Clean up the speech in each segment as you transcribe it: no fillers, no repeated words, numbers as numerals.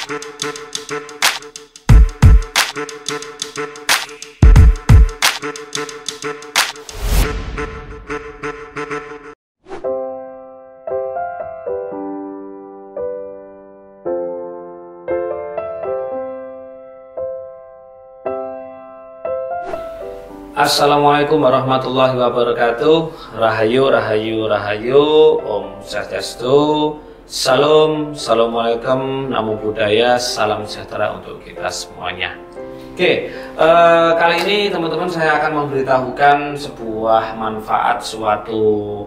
Assalamualaikum warahmatullahi wabarakatuh. Rahayu, rahayu, rahayu. Om Swastiastu. Salam, assalamualaikum, namo buddhaya, salam sejahtera untuk kita semuanya. Oke, kali ini teman-teman saya akan memberitahukan sebuah manfaat suatu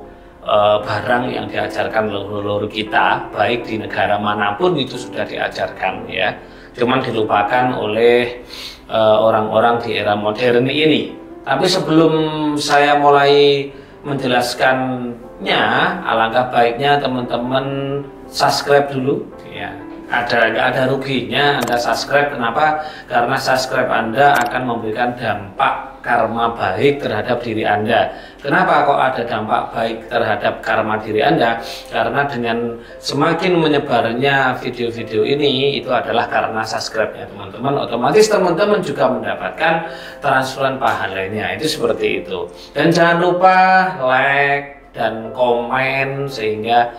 barang yang diajarkan leluhur kita, baik di negara manapun itu sudah diajarkan ya. Cuman dilupakan oleh orang-orang di era modern ini. Tapi sebelum saya mulai menjelaskannya, alangkah baiknya teman-teman subscribe dulu ya. Nggak ada ruginya Anda subscribe. Kenapa? Karena subscribe Anda akan memberikan dampak karma baik terhadap diri Anda. Kenapa kok ada dampak baik terhadap karma diri Anda? Karena dengan semakin menyebarnya video-video ini, itu adalah karena subscribe-nya teman-teman. Otomatis teman-teman juga mendapatkan transferan pahalanya. Itu seperti itu. Dan jangan lupa like dan komen sehingga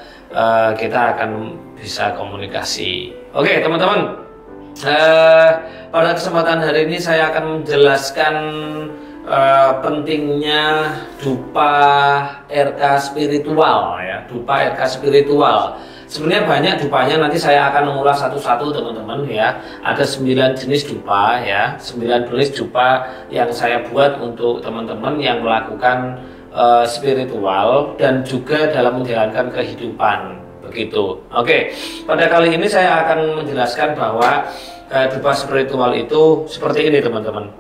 kita akan bisa komunikasi. Oke teman-teman, pada kesempatan hari ini saya akan menjelaskan pentingnya dupa RK spiritual ya, dupa RK spiritual. Sebenarnya banyak dupanya, nanti saya akan mengulas satu-satu teman-teman ya. Ada 9 jenis dupa ya, 9 jenis dupa yang saya buat untuk teman-teman yang melakukan spiritual dan juga dalam menjalankan kehidupan begitu. Oke, pada kali ini saya akan menjelaskan bahwa dupa spiritual itu seperti ini teman-teman.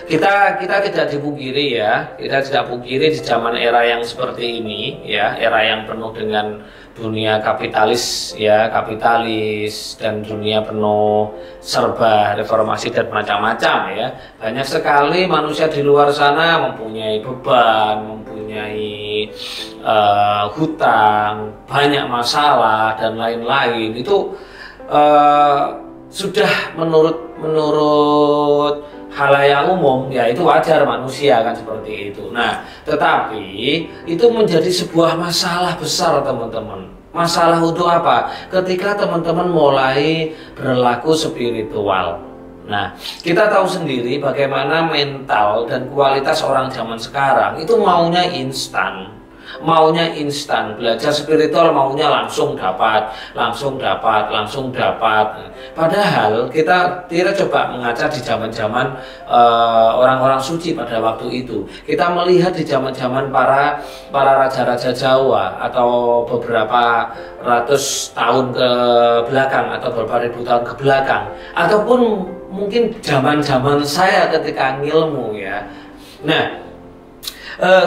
Kita tidak dipungkiri ya, kita tidak pungkiri di zaman era yang seperti ini ya, era yang penuh dengan dunia kapitalis ya, kapitalis dan dunia penuh serba reformasi dan macam-macam ya. Banyak sekali manusia di luar sana mempunyai beban, mempunyai hutang, banyak masalah dan lain-lain. Itu sudah menurut halayak umum ya, itu wajar manusia kan seperti itu. Nah, tetapi itu menjadi sebuah masalah besar teman-teman. Masalah untuk apa? Ketika teman-teman mulai berlaku spiritual. Nah, kita tahu sendiri bagaimana mental dan kualitas orang zaman sekarang itu maunya instan. Belajar spiritual maunya langsung dapat. Padahal kita coba mengaca di zaman-zaman orang-orang suci pada waktu itu. Kita melihat di zaman-zaman para raja-raja Jawa atau beberapa ratus tahun ke belakang atau beberapa ribu tahun ke belakang, ataupun mungkin zaman-zaman saya ketika ngilmu ya. Nah,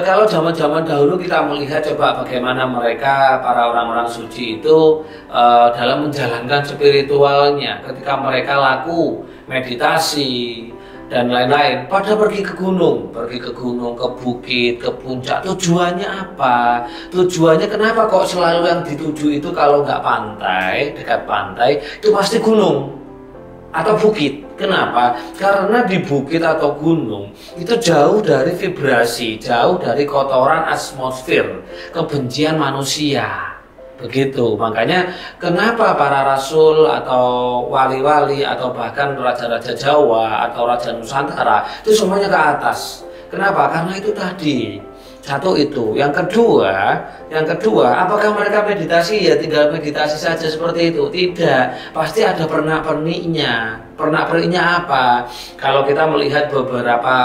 kalau zaman-zaman dahulu kita melihat coba bagaimana mereka, para orang-orang suci itu dalam menjalankan spiritualnya, ketika mereka laku meditasi dan lain-lain, pada pergi ke gunung, ke bukit, ke puncak. Tujuannya apa? Tujuannya kenapa kok selalu yang dituju itu kalau nggak pantai, dekat pantai, itu pasti gunung atau bukit. Kenapa? Karena di bukit atau gunung itu jauh dari vibrasi, jauh dari kotoran atmosfer, kebencian manusia. Begitu. Makanya kenapa para rasul atau wali-wali atau bahkan raja-raja Jawa atau raja Nusantara itu semuanya ke atas. Kenapa? Karena itu tadi. Satu itu. Yang kedua, apakah mereka meditasi? Ya tinggal meditasi saja seperti itu. Tidak, pasti ada pernak-perniknya. Pernak-perniknya apa? Kalau kita melihat beberapa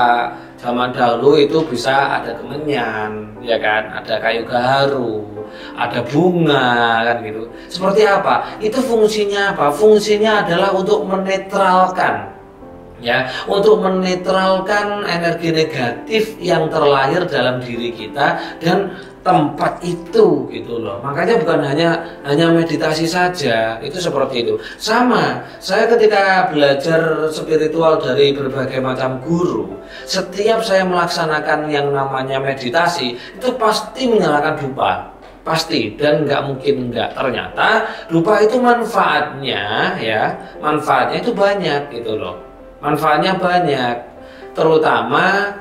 zaman dahulu itu bisa ada kemenyan, ya kan? Ada kayu gaharu, ada bunga, kan gitu. Seperti apa? Itu fungsinya apa? Fungsinya adalah untuk menetralkan, ya, untuk menetralkan energi negatif yang terlahir dalam diri kita dan tempat itu gitu loh. Makanya bukan hanya meditasi saja, itu seperti itu. Sama, saya ketika belajar spiritual dari berbagai macam guru, setiap saya melaksanakan yang namanya meditasi, itu pasti menyalakan dupa. pasti dan nggak mungkin nggak. Ternyata dupa itu manfaatnya itu banyak gitu loh. Manfaatnya banyak, terutama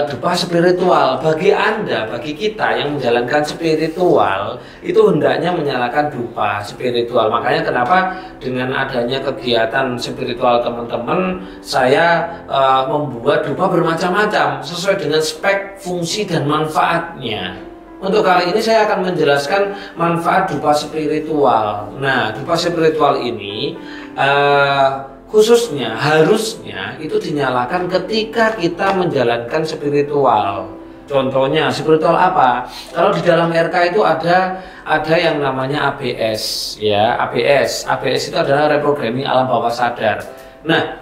dupa spiritual. Bagi Anda, bagi kita yang menjalankan spiritual, itu hendaknya menyalakan dupa spiritual. Makanya kenapa dengan adanya kegiatan spiritual teman-teman, saya membuat dupa bermacam-macam sesuai dengan spek, fungsi, dan manfaatnya. Untuk kali ini saya akan menjelaskan manfaat dupa spiritual. Nah, dupa spiritual ini khususnya harusnya itu dinyalakan ketika kita menjalankan spiritual. Contohnya spiritual apa? Kalau di dalam RK itu ada yang namanya ABS ya, ABS itu adalah reprogramming alam bawah sadar. Nah,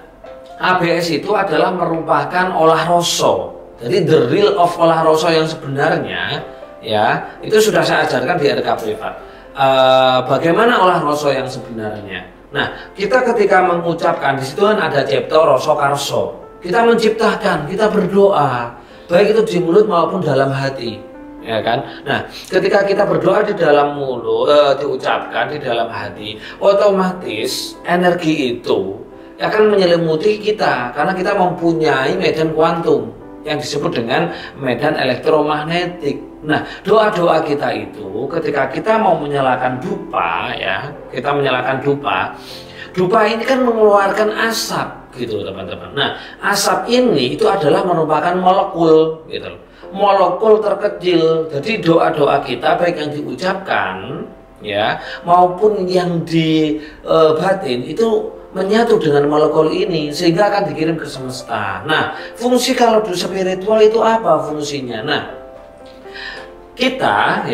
ABS itu adalah merupakan olah rasa. Jadi the real of olah rasa yang sebenarnya ya, itu sudah saya ajarkan di RK privat. Bagaimana olah rasa yang sebenarnya? Nah, kita ketika mengucapkan di situ kan ada cipta, rasa, karso. Kita menciptakan, kita berdoa, baik itu di mulut maupun dalam hati, ya kan? Nah, ketika kita berdoa di dalam mulut, diucapkan di dalam hati, otomatis energi itu akan menyelimuti kita karena kita mempunyai medan kuantum yang disebut dengan medan elektromagnetik. Nah, doa-doa kita itu ketika kita mau menyalakan dupa ya, kita menyalakan dupa ini kan mengeluarkan asap gitu teman-teman. Nah, asap ini itu adalah merupakan molekul gitu, molekul terkecil. Jadi doa-doa kita baik yang diucapkan ya maupun yang di batin itu menyatu dengan molekul ini sehingga akan dikirim ke semesta. Nah, fungsi kalau spiritual itu apa fungsinya? Nah, kita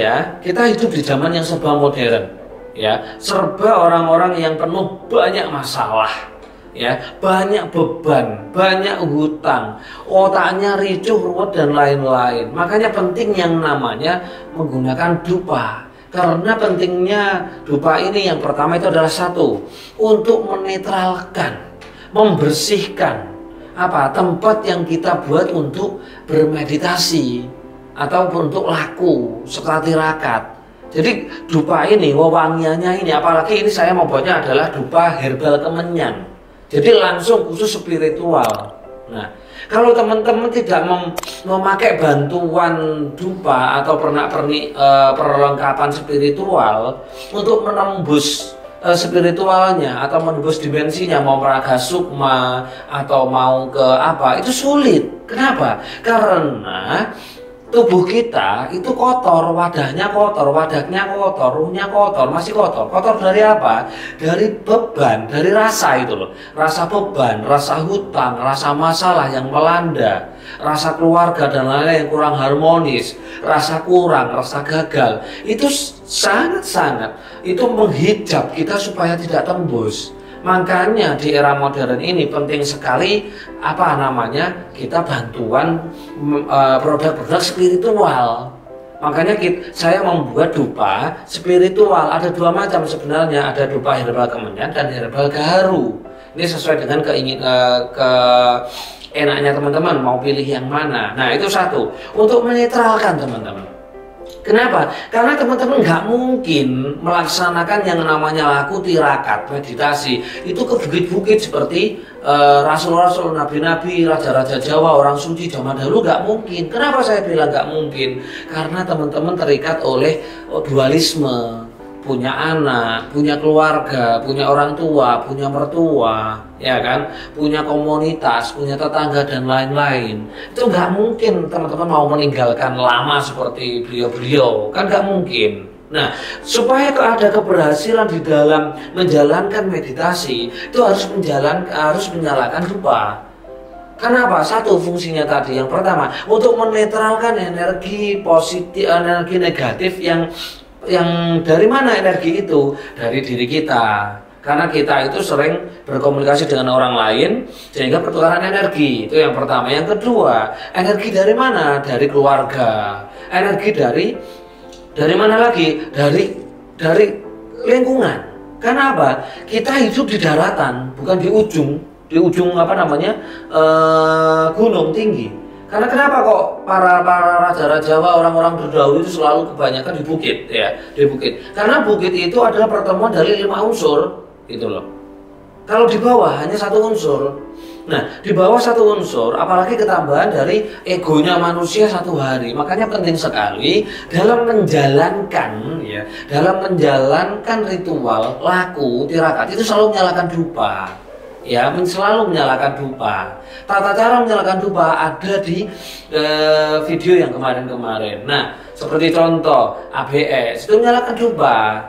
hidup di zaman yang serba modern ya, serba orang-orang yang penuh banyak masalah ya, banyak beban, banyak hutang, otaknya ricuh, ruwet dan lain-lain. Makanya penting yang namanya menggunakan dupa. Karena pentingnya dupa ini yang pertama itu adalah satu, untuk menetralkan, membersihkan tempat yang kita buat untuk bermeditasi ataupun untuk laku seperti tirakat. Jadi dupa ini, wewangiannya ini, apalagi ini saya membuatnya adalah dupa herbal kemenyan. Jadi langsung khusus spiritual. Nah, kalau teman-teman tidak memakai bantuan dupa atau perlengkapan spiritual untuk menembus spiritualnya atau menembus dimensinya, mau meraga sukma atau mau ke apa, itu sulit. Kenapa? Karena tubuh kita itu kotor, wadahnya kotor, wadahnya kotor, ruhnya kotor, masih kotor. Kotor dari apa? Dari beban, dari rasa itu loh. Rasa beban, rasa hutang, rasa masalah yang melanda, rasa keluarga dan lain-lain yang kurang harmonis, rasa kurang, rasa gagal. Itu sangat-sangat itu menghijab kita supaya tidak tembus. Makanya di era modern ini penting sekali kita bantuan produk-produk spiritual. Makanya saya membuat dupa spiritual. Ada dua macam sebenarnya, ada dupa herbal kemenyan dan herbal gaharu. Ini sesuai dengan enaknya teman-teman mau pilih yang mana. Nah, itu satu, untuk menetralkan teman-teman. Kenapa? Karena teman-teman nggak mungkin melaksanakan yang namanya laku tirakat, meditasi itu ke bukit-bukit seperti rasul-rasul, nabi-nabi, raja-raja Jawa, orang suci zaman dahulu. Nggak mungkin. Kenapa saya bilang nggak mungkin? Karena teman-teman terikat oleh dualisme, punya anak, punya keluarga, punya orang tua, punya mertua, ya kan, punya komunitas, punya tetangga dan lain-lain. Itu nggak mungkin teman-teman mau meninggalkan lama seperti beliau-beliau, kan nggak mungkin. Nah, supaya ada keberhasilan di dalam menjalankan meditasi, itu harus menyalakan dupa. Kenapa? Satu, fungsinya tadi yang pertama untuk menetralkan energi positif, energi negatif yang dari mana energi itu? Dari diri kita. Karena kita itu sering berkomunikasi dengan orang lain sehingga pertukaran energi. Itu yang pertama. Yang kedua, energi dari mana? Dari keluarga. Energi dari mana lagi? Dari lingkungan. Karena apa? Kita hidup di daratan, bukan di ujung gunung tinggi. Karena kenapa kok para raja-raja orang-orang terdahulu itu selalu kebanyakan di bukit ya, di bukit. Karena bukit itu adalah pertemuan dari 5 unsur, gitu loh. Kalau di bawah hanya 1 unsur. Nah, di bawah 1 unsur, apalagi ketambahan dari egonya manusia 1 hari. Makanya penting sekali dalam menjalankan ya, dalam menjalankan ritual laku tirakat itu selalu menyalakan dupa. Ya, selalu menyalakan dupa. Tata cara menyalakan dupa ada di video yang kemarin-kemarin. Nah, seperti contoh ABS itu menyalakan dupa.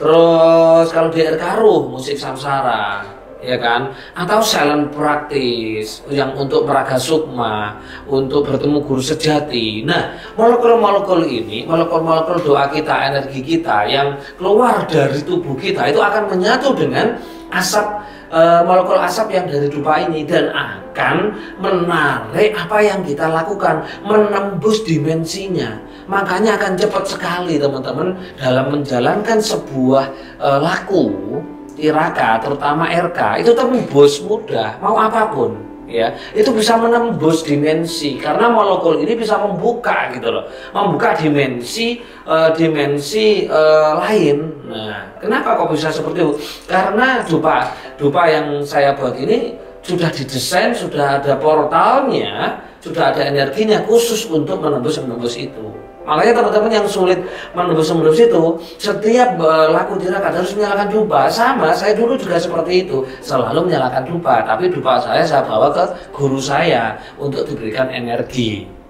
Terus kalau di Erkaruh musik samsara, ya kan? Atau silent practice yang untuk meraga sukma, untuk bertemu guru sejati. Nah, molekul-molekul ini, molekul-molekul doa kita, energi kita yang keluar dari tubuh kita itu akan menyatu dengan asap, molekul asap yang dari dupa ini, dan akan menarik apa yang kita lakukan, menembus dimensinya. Makanya akan cepat sekali teman-teman dalam menjalankan sebuah laku tirakat, terutama RK, itu tembus mudah, mau apapun ya, itu bisa menembus dimensi karena molekul ini bisa membuka gitu loh, membuka dimensi lain. Nah, kenapa kok bisa seperti itu? Karena dupa yang saya buat ini sudah didesain, sudah ada portalnya, sudah ada energinya khusus untuk menembus itu. Makanya teman-teman yang sulit menembus itu, setiap laku tirakat harus menyalakan dupa. Sama, saya dulu juga seperti itu, selalu menyalakan dupa. Tapi dupa saya bawa ke guru saya untuk diberikan energi.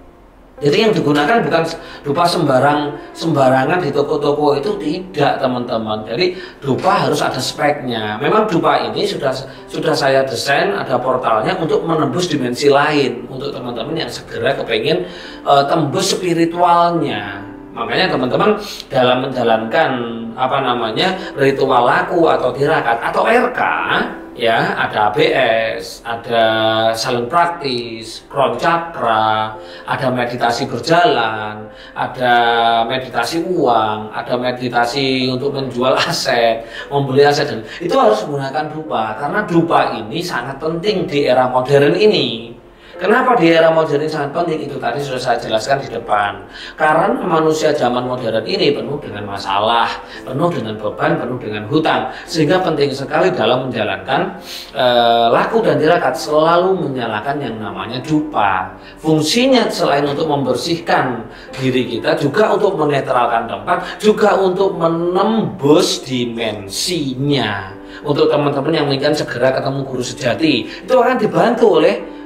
Jadi yang digunakan bukan dupa sembarangan di toko-toko, itu tidak teman-teman. Jadi dupa harus ada speknya. Memang dupa ini sudah saya desain, ada portalnya untuk menembus dimensi lain, untuk teman-teman yang segera kepengen tembus spiritualnya. Makanya teman-teman dalam menjalankan ritual laku atau tirakat atau RK ya, ada ABS, ada silent practice, crown chakra, ada meditasi berjalan, ada meditasi uang, ada meditasi untuk menjual aset, membeli aset, dan itu harus menggunakan dupa karena dupa ini sangat penting di era modern ini. Kenapa di era modern ini sangat penting? Itu tadi sudah saya jelaskan di depan. Karena manusia zaman modern ini penuh dengan masalah, penuh dengan beban, penuh dengan hutang. Sehingga penting sekali dalam menjalankan laku dan tirakat selalu menyalakan yang namanya dupa. Fungsinya selain untuk membersihkan diri kita, juga untuk menetralkan tempat, juga untuk menembus dimensinya. Untuk teman-teman yang ingin segera ketemu guru sejati, itu akan dibantu oleh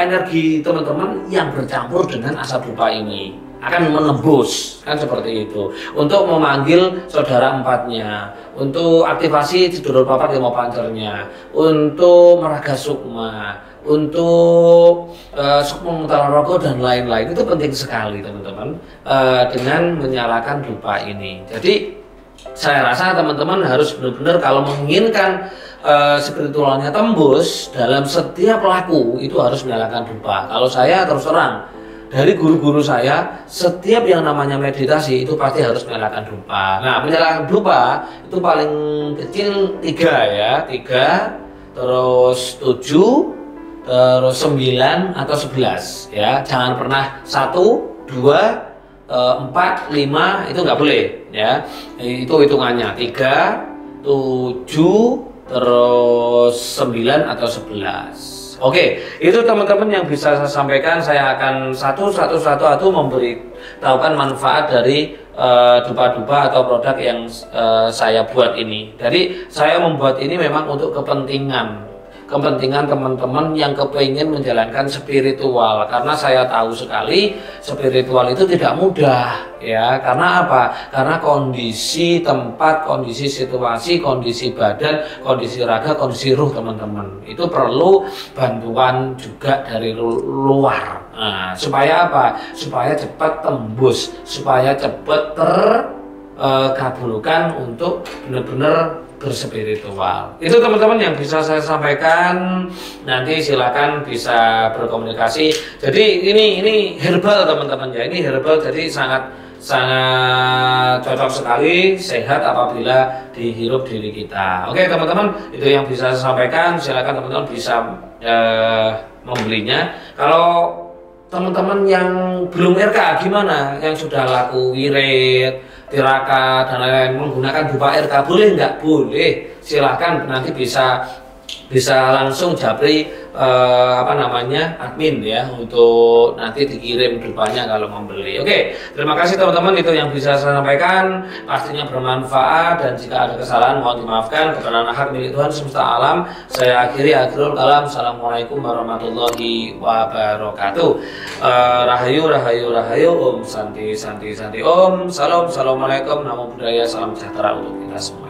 energi teman-teman yang bercampur dengan asap dupa ini, akan menembus, kan seperti itu. Untuk memanggil saudara empatnya, untuk aktivasi Sidurul Papat Lima Pancernya, untuk meraga sukma, untuk sukma mutalaraga dan lain-lain. Itu penting sekali teman-teman dengan menyalakan dupa ini. Jadi saya rasa teman-teman harus benar-benar kalau menginginkan spiritualnya tembus dalam setiap laku itu harus menyalakan dupa. Kalau saya terus terang dari guru-guru saya, setiap yang namanya meditasi itu pasti harus menyalakan dupa. Nah, menyalakan dupa itu paling kecil 3 ya, 3, terus 7, terus 9 atau 11 ya. Jangan pernah 1, 2, 4, 5 itu nggak boleh ya. Itu hitungannya 3, 7, terus 9 atau 11. Oke, itu teman-teman yang bisa saya sampaikan. Saya akan satu-satu memberitahukan manfaat dari dupa-dupa atau produk yang saya buat ini. Jadi saya membuat ini memang untuk kepentingan teman-teman yang kepingin menjalankan spiritual, karena saya tahu sekali spiritual itu tidak mudah ya. Karena apa? Karena kondisi tempat, kondisi situasi, kondisi badan, kondisi raga, kondisi ruh teman-teman itu perlu bantuan juga dari luar. Nah, supaya apa? Supaya cepat tembus, supaya cepat terkabulkan untuk benar-benar berspiritual. Itu teman-teman yang bisa saya sampaikan. Nanti silakan bisa berkomunikasi. Jadi ini herbal teman-teman ya. Ini herbal, jadi sangat cocok sekali, sehat apabila dihirup diri kita. Oke teman-teman, itu yang bisa saya sampaikan. Silakan teman-teman bisa membelinya. Kalau teman-teman yang belum RK gimana? Yang sudah laku wirid, tirakat dan lain-lain menggunakan berupa RK boleh nggak? Boleh. Silahkan nanti bisa langsung japri admin ya untuk nanti dikirim dupanya kalau membeli. Oke, terima kasih teman-teman, itu yang bisa saya sampaikan, pastinya bermanfaat dan jika ada kesalahan mohon dimaafkan. Kebenaran hak milik Tuhan semesta alam. Saya akhiri, akhirul kalam. Assalamualaikum warahmatullahi wabarakatuh. Rahayu rahayu rahayu, Om Santi Santi Santi, Om Salam. Assalamualaikum, namo buddhaya, salam sejahtera untuk kita semua.